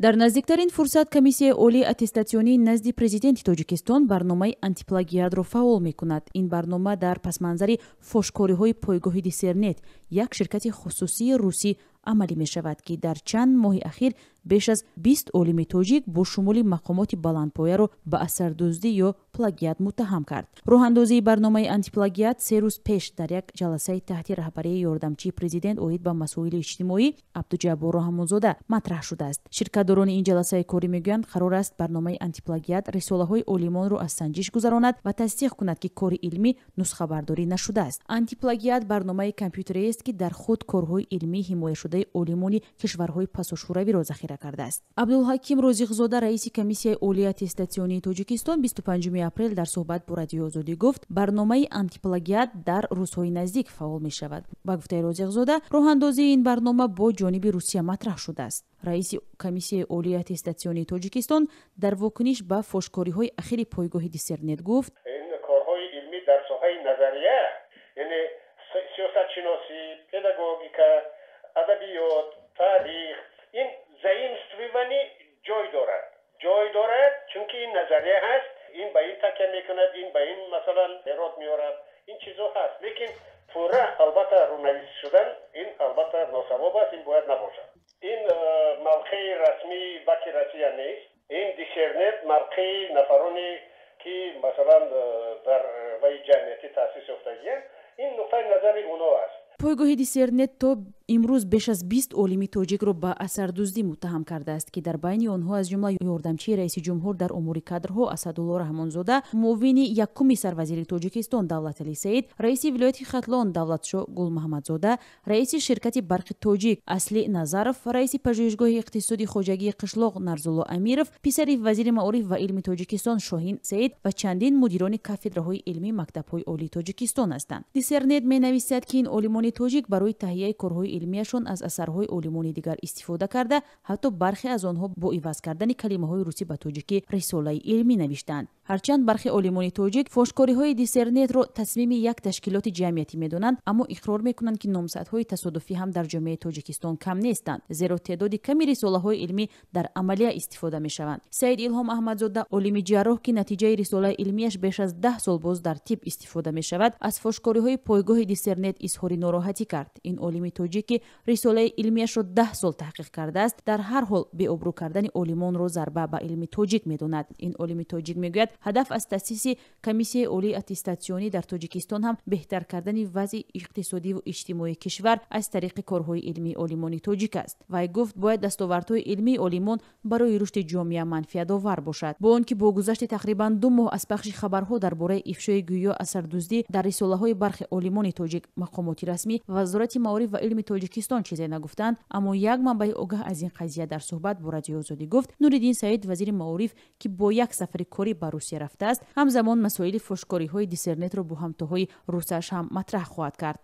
дар наздиктарин фурсат Комиссияи олии аттестатсионии назди Президенти Тоҷикистон барномаи антиплагиатро фаъол мекунад. Ин барнома дар пасманзари фошкориҳои пойгоҳи Диссернет, як ширкати хусусии русӣ амалӣ мешавад, ки дар чанд моҳи ахир беш аз 20 олими тоҷик бо шумули мақомоти баландпояро ба асардуздӣ ё плагиат муттаҳам кард. роҳандозии барномаи антиплагиат 3 рӯз пеш дар як ҷаласаи таҳти раҳбарии ёрдамчии президент оид ба масоили иҷтимоӣ Абдуҷаббор Раҳмонзода матрах шудааст. Ширкатдорони ин ҷаласаи корӣ мегӯянд, қарор аст барномаи антиплагиат рисолаҳои олимонро аз санҷиш гузаронад ва тасдиқ кунад, ки кори илмӣ нусхабардорӣ нашудааст. Антиплагиат барномаи компютерест, ки дар худ корҳои илмӣ ҳимояшудаи олимони кишварҳои пасошӯравиро захира кардааст. Абдулҳаким Розиқзода, раиси Комиссияи олии аттестатсионии Тоҷикистон 25 апрел дар суҳбат бо Радиои Озодӣ гуфт, барномаи антиплагиат дар рӯзҳои наздик фаъол мешавад. Ба гуфтаи Розиқзода, роҳандозии ин барнома бо ҷониби Русия матрах шудааст. раиси Комиссияи олии аттестатсионии Тоҷикистон дар вокуниш ба фошкориҳои ахири пойгоҳи Диссернет гуфт: ин корҳои илмӣ дар соҳаи назария, яъне сиёсатшиносӣ, педагогика, адабиёт, таърих, ин заимствовани ҷой дорад, чунки ин назария ҳаст, ин ба ин такя мекунад, ин ба ин масалан эрод меорад, ин чизо ҳаст. Лекин пурра албатта рӯнависӣ шудан, ин албатта носавоб аст, ин бояд набошад. ин мавқеи расмии ваки Россия нест. ин Диссернет мавқеи нафароне ки масалан дар ваи ҷамъияти таъсис ёфтагиянд, ин нуқтаи назари оно аст. пойгоҳи Диссернет то имрӯз беш аз 20 олими тоҷикро ба асардуздӣ муттаҳам кардааст, ки дар байни онҳо аз ҷумла ёрдамчии раиси ҷумҳур дар умури кадрҳо Асадулло Раҳмонзода, муовини якуми сарвазири Тоҷикистон Давлаталӣ Саид, раиси вилояти Хатлон Давлатшо Гулмаҳмадзода, раиси ширкати барқи тоҷик Асли Назаров, раиси пажӯҳишгоҳи иқтисоди хоҷагии қишлоқ Нарзулло Амиров, писари вазири маориф ва илми Тоҷикистон Шоҳин Саид ва чандин мудирони кафедраҳои илмӣ мактабҳои олии Тоҷикистон ҳастанд. Диссернет менависад, ки ин олимони тоҷик барои таҳияи корҳои илмияшон аз асарҳои олимони дигар истифода карда, ҳатто бархе аз онҳо бо иваз кардани калимаҳои русӣ ба тоҷикӣ рисолаи илмӣ навиштаанд. ҳарчанд бархе олимони тоҷик фошкориҳои Диссернетро тасмими як ташкилоти ҷамъиятӣ медонанд, аммо иқрор мекунанд, ки номзадҳои тасодуфӣ ҳам дар ҷомеаи Тоҷикистон кам нестанд, зеро теъдоди ками рисолаҳои илмӣ дар амалия истифода мешаванд. Саид Илҳом Аҳмадзода, олими ҷарроҳ, ки натиҷаи рисолаи илмияш беш аз 10 сол боз дар тиб истифода мешавад, аз фошкориҳои пойгоҳи Диссернет изҳори нороҳатӣ кард. ин олими тоҷик, ки рисолаи илмияшро 10 сол таҳқиқ кардааст, дар ҳар ҳол беобрӯ кардани олимонро зарба ба илми тоҷик медонад. ин олими тоҷик мегӯяд, ҳадаф аз таъсиси Комиссияи олии аттестатсионӣ дар Тоҷикистон ҳам беҳтар кардани вазъи иқтисодиву иҷтимоии кишвар аз тариқи корҳои илмии олимони тоҷик аст. Вай гуфт, бояд дастовардҳои илмии олимон барои рушди ҷомеа манфиатовар бошад. бо он ки бо гузашти тақрибан 2 моҳ аз пахши хабарҳо дар бораи ифшои гӯё асардуздӣ дар рисолаҳои бархи олимони тоҷик, мақомоти расмӣ ва вазорати маориф ва илми Тоҷикистон чизе нагуфтанд, аммо як манбаи огаҳ аз ин қазия дар суҳбат бо Радиои Озодӣ гуфт, Нуриддин Саид, вазири маориф, ки бо як сафари корӣ ба Русия рафтааст, ҳамзамон масоили фошкориҳои Диссернетро бо ҳамтоҳои русаш ҳам матрах хоҳад кард.